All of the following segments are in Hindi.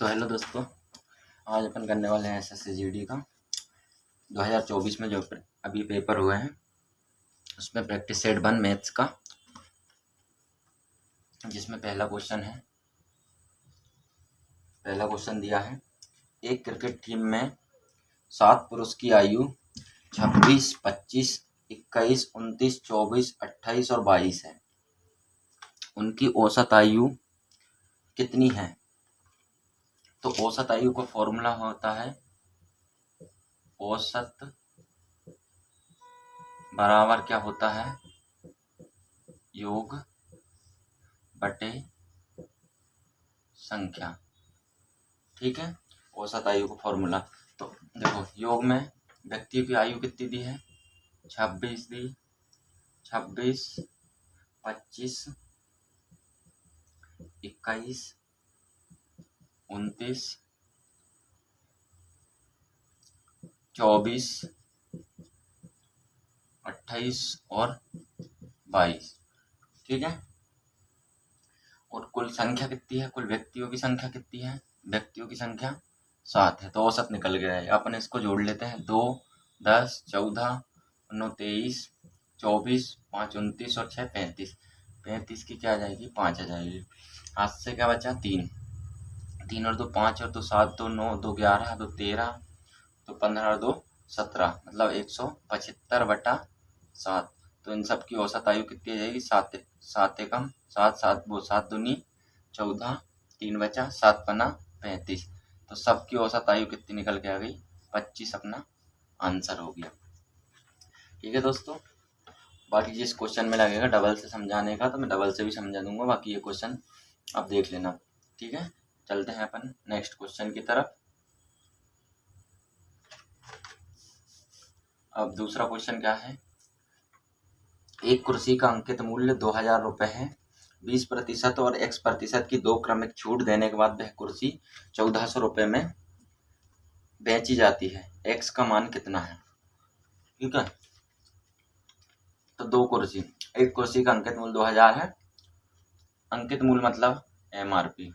तो हेलो दोस्तों, आज अपन करने वाले हैं एसएससी जीडी का 2024 में जो अभी पेपर हुए हैं उसमें प्रैक्टिस सेट 1 मैथ्स का, जिसमें पहला क्वेश्चन दिया है। एक क्रिकेट टीम में 7 पुरुष की आयु 26, 25, 21, 29, 24, 28 और 22 है। उनकी औसत आयु कितनी है? तो औसत आयु का फॉर्मूला होता है औसत बराबर क्या होता है, योग बटे संख्या। ठीक है, औसत आयु का फॉर्मूला। तो देखो, योग में व्यक्ति की आयु कितनी दी है, 26 दी, 26, 25, 21, 29, 24, 28 और 22। ठीक है, और कुल संख्या कितनी है, कुल व्यक्तियों की संख्या कितनी है, व्यक्तियों की संख्या 7 है। तो औसत निकल गया है। अपन इसको जोड़ लेते हैं, 2, 10, 14, 9, 23, 24, 5, 29 और 6, 35। 35 की क्या आ जाएगी, 5 आ जाएगी। हाथ से क्या बचा, 3, 3 और 2 5 और 2 7, 2 9, 2 11, 2 13, 2 15 और 2 17, मतलब 175/7। तो इन सब की औसत आयु कितनी आ जाएगी, 7 7 एकम 7 7 वो 7 दूनी 14, 3 बचा 7 पना 35। तो सबकी औसत आयु कितनी निकल के आ गई, 25 अपना आंसर हो गया। ठीक है दोस्तों, बाकी जिस क्वेश्चन में लगेगा डबल से समझाने का तो मैं डबल से भी समझा दूंगा, बाकी ये क्वेश्चन आप देख लेना। ठीक है, चलते हैं अपन नेक्स्ट क्वेश्चन की तरफ। अब दूसरा क्वेश्चन क्या है, एक कुर्सी का अंकित मूल्य 2000 रुपये है। 20% और X% की 2 क्रमिक छूट देने के बाद वह कुर्सी 1400 रुपये में बेची जाती है। X का मान कितना है? ठीक है, तो 2 कुर्सी, एक कुर्सी का अंकित मूल्य 2000 है। अंकित मूल्य मतलब MRP,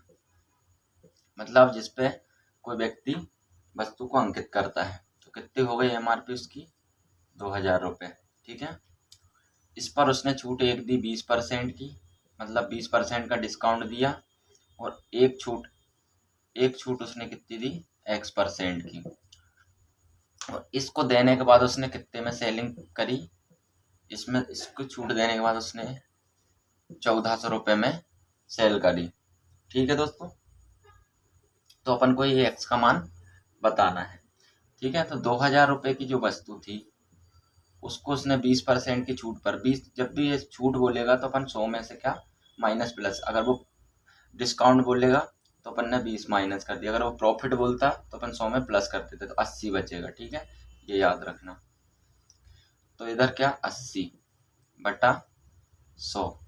मतलब जिसपे कोई व्यक्ति वस्तु को अंकित करता है। तो कितनी हो गई MRP उसकी, 2000 रुपये। ठीक है, इस पर उसने छूट एक दी 20% की, मतलब 20% का डिस्काउंट दिया, और एक छूट उसने कितनी दी, X% की। और इसको देने के बाद उसने कितने में सेलिंग करी, इसको छूट देने के बाद उसने 1400 रुपये में सेल करी। ठीक है दोस्तों, तो अपन को ये X का मान बताना है। ठीक है, तो 2000 रुपये की जो वस्तु थी उसको उसने 20% की छूट पर, 20 जब भी ये छूट बोलेगा तो अपन 100 में से क्या माइनस प्लस, अगर वो डिस्काउंट बोलेगा तो अपन ने 20 माइनस कर दिया, अगर वो प्रॉफिट बोलता तो अपन 100 में प्लस कर देते, तो 80 बचेगा। ठीक है, ये याद रखना। तो इधर क्या 80/100,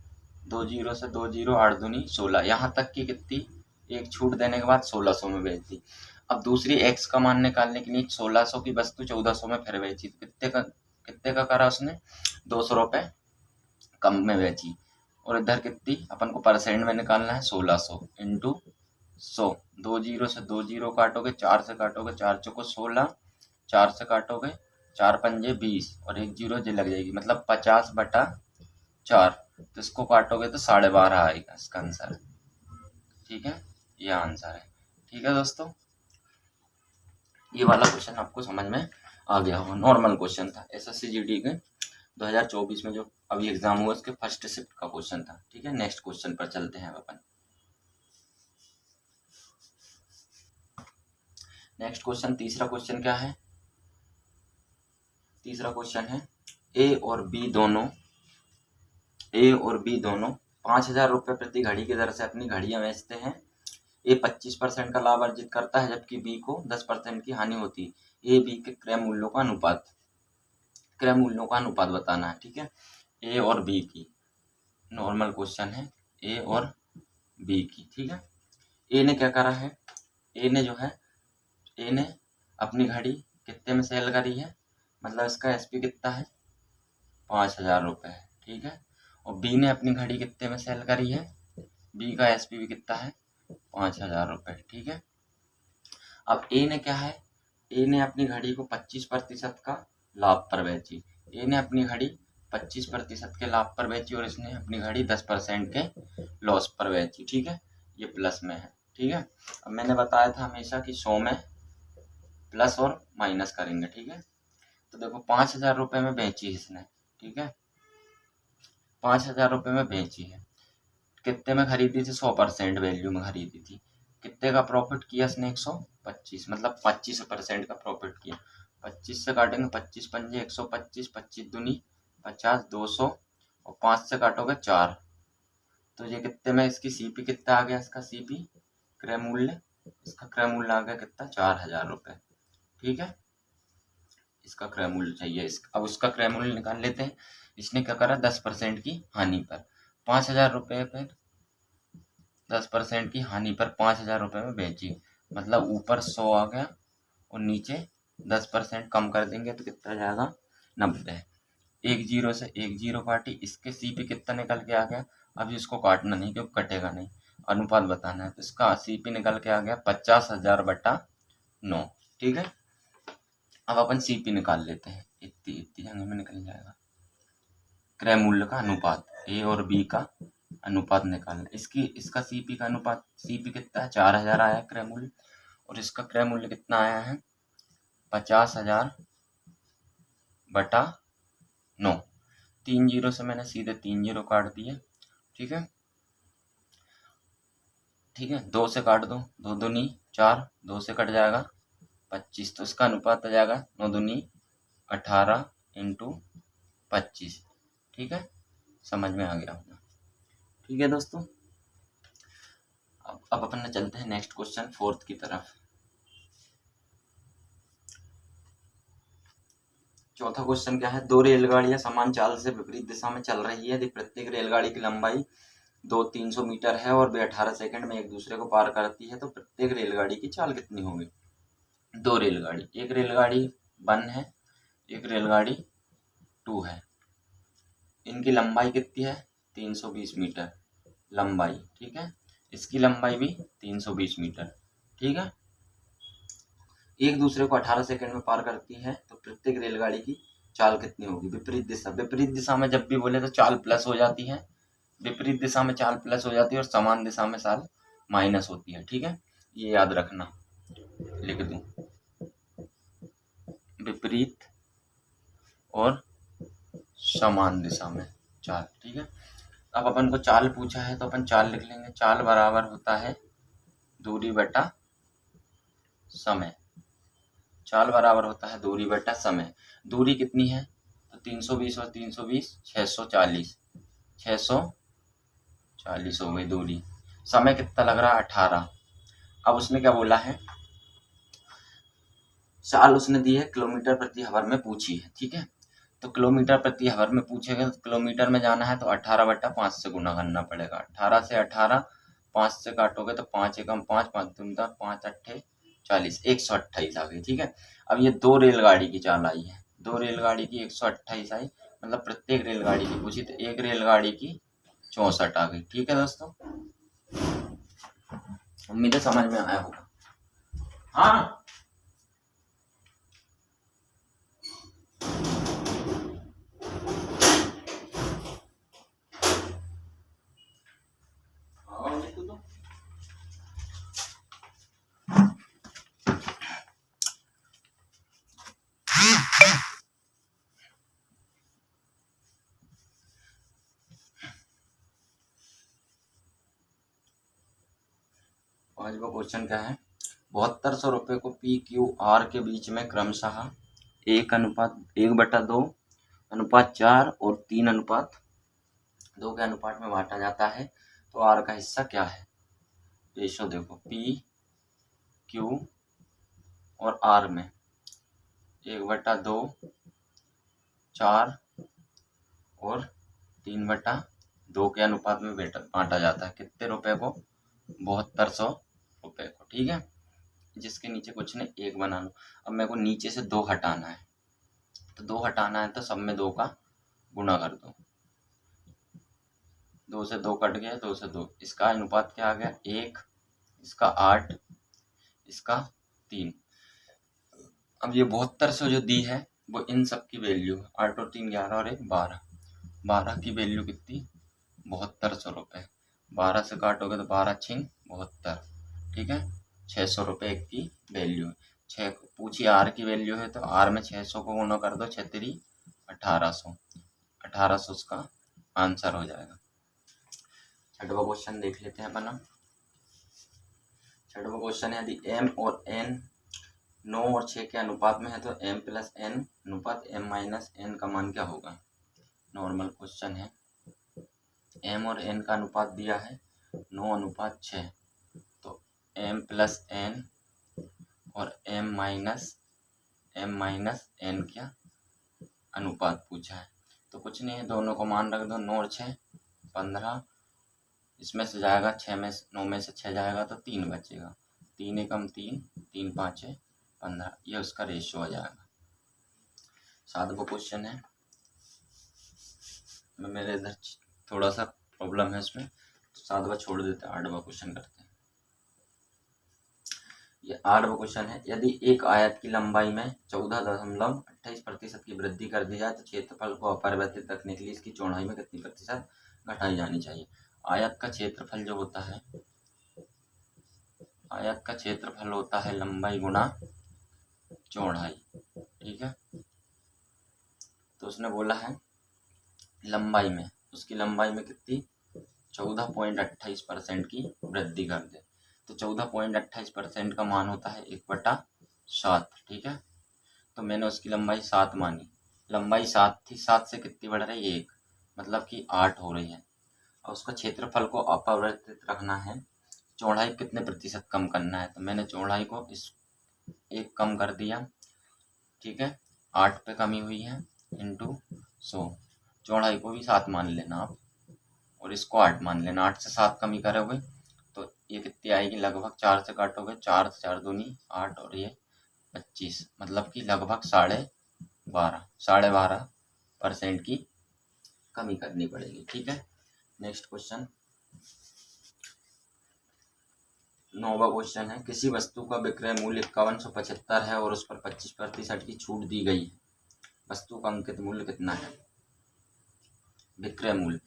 2 जीरो से 2 जीरो, 8 दूनी 16, यहाँ तक की कितनी, एक छूट देने के बाद 1600 में बेच दी। अब दूसरी X का मान निकालने के लिए 1600 की वस्तु 1400 में फिर बेची, तो कितने का करा उसने, 200 रुपये कम में बेची। और इधर कितनी अपन को परसेंट में निकालना है, 1600 इंटू 100, 2 जीरो से 2 जीरो काटोगे, 4 से काटोगे, 4 चौको 16, 4 से काटोगे 4 पंजे 20 और 1 जीरो जे लग जाएगी, मतलब 50/4। तो इसको काटोगे तो 12.5 आएगा इसका आंसर। ठीक है, ये आंसर है। ठीक है दोस्तों, ये वाला क्वेश्चन आपको समझ में आ गया होगा, नॉर्मल क्वेश्चन था एसएससी जीडी के 2024 में जो अभी एग्जाम हुआ उसके फर्स्ट शिफ्ट का क्वेश्चन था। ठीक है, नेक्स्ट क्वेश्चन पर चलते हैं अपन। नेक्स्ट क्वेश्चन, तीसरा क्वेश्चन क्या है, तीसरा क्वेश्चन है ए और बी दोनों 5000 रुपये प्रति घड़ी की दर से अपनी घड़ियां बेचते हैं। ए 25% का लाभ अर्जित करता है जबकि बी को 10% की हानि होती है। ए बी के क्रय मूल्यों का अनुपात बताना है। ठीक है, ए और बी की नॉर्मल क्वेश्चन है, ए और बी की। ठीक है, ए ने क्या करा है, ए ने अपनी घड़ी कितने में सेल करी है, मतलब इसका एसपी कितना है, 5000 रुपये है। ठीक है, और बी ने अपनी घड़ी कितने में सेल करी है, बी का एसपी भी कितना है, 5000 रुपये। ठीक है, अब ए ने क्या है, ए ने अपनी घड़ी को 25% का लाभ पर बेची, ए ने अपनी घड़ी 25% के लाभ पर बेची और इसने अपनी घड़ी 10% के लॉस पर बेची, ठीक है, ये प्लस में है, ठीक है। अब मैंने बताया था हमेशा कि 100 में प्लस और माइनस करेंगे, ठीक है। तो देखो 5,000 रुपये में बेची इसने, ठीक है, 5,000 रुपये में बेची है, कितने में खरीदी थी, 100% वैल्यू में खरीदी थी, कितने का प्रॉफिट किया इसने, 125, मतलब 25% का प्रॉफिट किया। 25 से काटेंगे, 25 पंजे 125, 25 दूनी 50, 200 और 5 से काटोगे 4, तो ये कितने में इसकी सीपी कितना आ गया, इसका सीपी क्रय मूल्य, इसका क्रय मूल्य आ गया कितना, 4,000 रुपये, ठीक है, इसका क्रय मूल्य चाहिए। अब उसका क्रय मूल्य निकाल लेते हैं। इसने क्या करा, 10% की हानि पर 5,000 रुपये पर 10% की हानि पर 5,000 रुपये में बेची, मतलब ऊपर 100 आ गया और नीचे 10% कम कर देंगे तो कितना जाएगा, 90। एक जीरो से एक जीरो काटी, इसके सीपी कितना निकल के आ गया, अभी इसको काटना नहीं क्योंकि कटेगा नहीं, अनुपात बताना है, तो इसका सीपी निकल के आ गया 50,000/9, ठीक है। अब अपन सीपी निकाल लेते हैं, इतनी इतनी जगह में निकल जाएगा। क्रय मूल्य का अनुपात, ए और बी का अनुपात निकालना, इसका सीपी का अनुपात, सीपी कितना है, 4,000 आया क्रय मूल्य और इसका क्रय मूल्य कितना आया है, 50,000/9। 3 जीरो से मैंने सीधे 3 जीरो काट दिए, ठीक है, ठीक है, 2 से काट दो, 2 दूनी 4, 2 से कट जाएगा 25, तो इसका अनुपात आ जाएगा 9 दूनी 18 × 25, ठीक है, समझ में आ गया होगा, ठीक है दोस्तों। अब अपन चलते हैं नेक्स्ट क्वेश्चन 4th की तरफ। चौथा क्वेश्चन क्या है, दो रेलगाड़ियां समान चाल से विपरीत दिशा में चल रही है, यदि प्रत्येक रेलगाड़ी की लंबाई 300 मीटर है और वे 18 सेकंड में एक दूसरे को पार करती है, तो प्रत्येक रेलगाड़ी की चाल कितनी होगी। दो रेलगाड़ी, एक रेलगाड़ी 1 है, एक रेलगाड़ी 2 है, इनकी लंबाई कितनी है, 320 मीटर लंबाई, ठीक है, इसकी लंबाई भी 320 मीटर, ठीक है, एक दूसरे को 18 सेकंड में पार करती है, तो प्रत्येक रेलगाड़ी की चाल कितनी होगी। विपरीत दिशा, विपरीत दिशा में जब भी बोले तो चाल प्लस हो जाती है, विपरीत दिशा में चाल प्लस हो जाती है और समान दिशा में चाल माइनस होती है, ठीक है, ये याद रखना, लिख दूं, विपरीत और समान दिशा में चाल, ठीक है। अब अपन को चाल पूछा है तो अपन चाल लिख लेंगे, चाल बराबर होता है दूरी बटा समय, चाल बराबर होता है दूरी बटा समय। दूरी कितनी है, तो 320 और 320 640, 640 हो गई दूरी। समय कितना लग रहा है, 18। अब उसने क्या बोला है, चाल उसने दी है किलोमीटर प्रति आवर में पूछी है, ठीक है, तो किलोमीटर प्रति आवर में पूछेगा तो किलोमीटर में जाना है तो 18/5 से गुना करना पड़ेगा। 18 से 18 5 से काटोगे तो 5 एकम 5, 5 दूनी 10, 5 अट्ठे 40, 128 आ गई, ठीक है। अब ये दो रेलगाड़ी की चाल आई है, दो रेलगाड़ी की 128 आई, मतलब प्रत्येक रेलगाड़ी की पूछी तो एक रेलगाड़ी की 64 आ गई, ठीक है दोस्तों, उम्मीद है समझ में आया होगा। हाँ पांचवा क्वेश्चन क्या है, 7200 रुपये को PQR के बीच में क्रमशः 1:1/2, 1:4 और 3:2 के अनुपात में बांटा जाता है, तो R का हिस्सा क्या है। रेशो देखो, PQ और R में 1/2, 4 और 3/2 के अनुपात में बांटा जाता है, कितने रुपए को, 7200 रुपये को, ठीक है, जिसके नीचे कुछ नहीं, एक बना लो। अब मेरे को नीचे से 2 हटाना है, तो 2 हटाना है तो सब में 2 का गुणा कर दो, 2 से 2 कट गया, 2 से 2, इसका अनुपात क्या आ गया 1, इसका 8, इसका 3। अब ये 7200 जो दी है वो इन सब की वैल्यू है, 8 और 3 11 और 1 12। 12 की वैल्यू कितनी? 7200 रुपये। 12 से काटोगे तो 12 छिंग 72, ठीक है। 600 रुपये एक की वैल्यू है। 6 पूछी आर की वैल्यू है तो आर में 600 को गुना कर दो, 6 3 1800। 1800 उसका आंसर हो जाएगा। छठवा क्वेश्चन देख लेते हैं अपन। छठवा क्वेश्चन है यदि m और n 9 और 6 के अनुपात में है तो m प्लस n अनुपात m माइनस n का मान क्या होगा? नॉर्मल क्वेश्चन है। m और n का अनुपात दिया है 9 अनुपात 6, तो m प्लस n और m माइनस n क्या अनुपात पूछा है। तो कुछ नहीं है, दोनों को मान रख दो। 9 और 6 15, इसमें से जाएगा 9 में से 6 जाएगा तो 3 बचेगा। 3 एकम 3, 3 5 15, ये उसका रेशियो हो जाएगा। 7वां क्वेश्चन है, मेरे इधर थोड़ा सा प्रॉब्लम है इसमें, तो 7वां छोड़ देते हैं, 8वां क्वेश्चन करते हैं। ये 8वां क्वेश्चन है यदि एक आयत की लंबाई में 14.28% की वृद्धि कर दी जाए तो क्षेत्रफल को अपरिवर्तित रखने के लिए इसकी चौड़ाई में कितनी प्रतिशत घटाई जानी चाहिए? आयत का क्षेत्रफल जो होता है, आयत का क्षेत्रफल होता है लंबाई गुना चौड़ाई, ठीक है। तो उसने बोला है लंबाई में, उसकी लंबाई में कितनी 14.28% की वृद्धि कर दे, तो 14.28% का मान होता है 1/7, ठीक है। तो मैंने उसकी लंबाई 7 मानी, लंबाई 7 थी, 7 से कितनी बढ़ रही है 1, मतलब कि 8 हो रही है। और उसका क्षेत्रफल को अपरिवर्तित रखना है, चौड़ाई कितने प्रतिशत कम करना है, तो मैंने चौड़ाई को इस 1 कम कर दिया, ठीक है। 8 पे कमी हुई है इंटू 100, चौड़ाई को भी 7 मान लेना आप और इसको 8 मान लेना। 8 से 7 कमी करोगे तो ये कितनी आएगी, लगभग 4 से काटोगे, 4 से 4 दूनी 8 और ये 25, मतलब कि लगभग 12.5% की कमी करनी पड़ेगी, ठीक है। नेक्स्ट क्वेश्चन, 9वां क्वेश्चन है किसी वस्तु का विक्रय मूल्य 5175 है और उस पर 25% की छूट दी गई है, वस्तु का अंकित मूल्य कितना है? विक्रय मूल्य,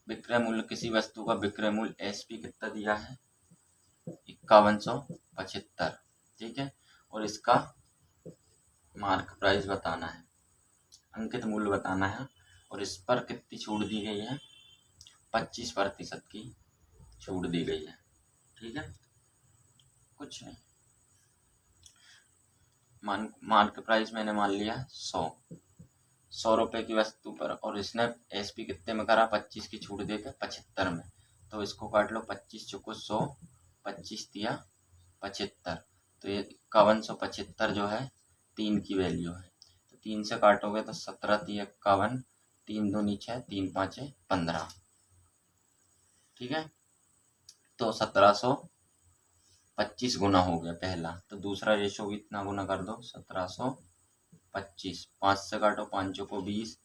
विक्रय मूल्य, किसी वस्तु का विक्रय मूल्य एसपी कितना दिया है 5175, ठीक है। और इसका मार्क प्राइस बताना है, अंकित मूल्य बताना है, और इस पर कितनी छूट दी गई है 25% की छूट दी गई है, ठीक है। कुछ नहीं, मार्क प्राइस मैंने मान लिया 100 रुपये की वस्तु पर, और इसने एसपी कितने में करा 25 की छूट देकर 75 में, तो इसको काट लो 25 चुको 100, 25 दिया 75, तो ये 5175 जो है 3 की वैल्यू है, तो 3 से काटोगे तो 17 3 51, 3 2 6 3 5 15, ठीक है। तो 1725 गुना हो गया पहला, तो दूसरा रेशो भी इतना गुना कर दो 1725, 5 से काटो 5 चौको 20,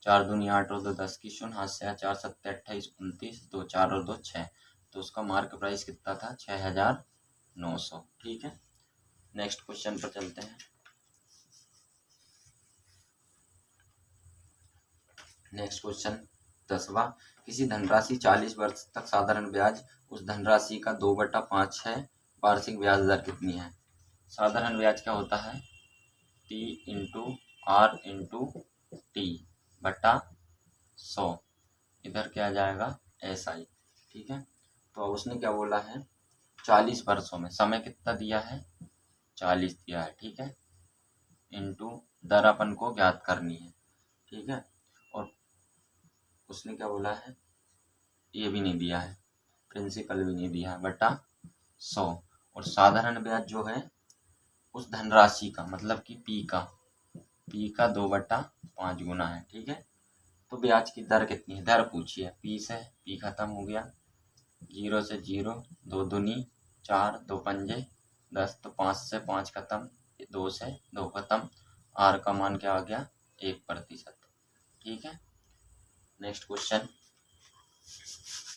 4 दूनी 8 और 2 10 की शून्य, हाथ से 4 7 28 29, 2 4 और 2 6, तो उसका मार्क प्राइस कितना था 6900, ठीक है। नेक्स्ट क्वेश्चन पर चलते हैं। नेक्स्ट क्वेश्चन 10वां, किसी धनराशि 40 वर्ष तक साधारण ब्याज, उस धनराशि का 2/5 है, वार्षिक ब्याज दर कितनी है? साधारण ब्याज क्या होता है T into R into T बटा 100, इधर क्या जाएगा SI, ठीक है। तो अब उसने क्या बोला है 40 वर्षों में, समय कितना दिया है 40 दिया है, ठीक है, इंटू दर अपन को ज्ञात करनी है, ठीक है। और उसने क्या बोला है, ये भी नहीं दिया है, प्रिंसिपल भी नहीं दिया है, बटा 100, और साधारण ब्याज जो है उस धनराशि का, मतलब कि P का 2/5 गुना है, ठीक है। तो ब्याज की दर कितनी है, दर पूछी है, P से P खत्म हो गया, 0 से 0, 2 दूनी 4, 2 पंजे 10, तो 5 से 5 खत्म, 2 से 2 खत्म, R का मान क्या आ गया 1%, ठीक है। Next question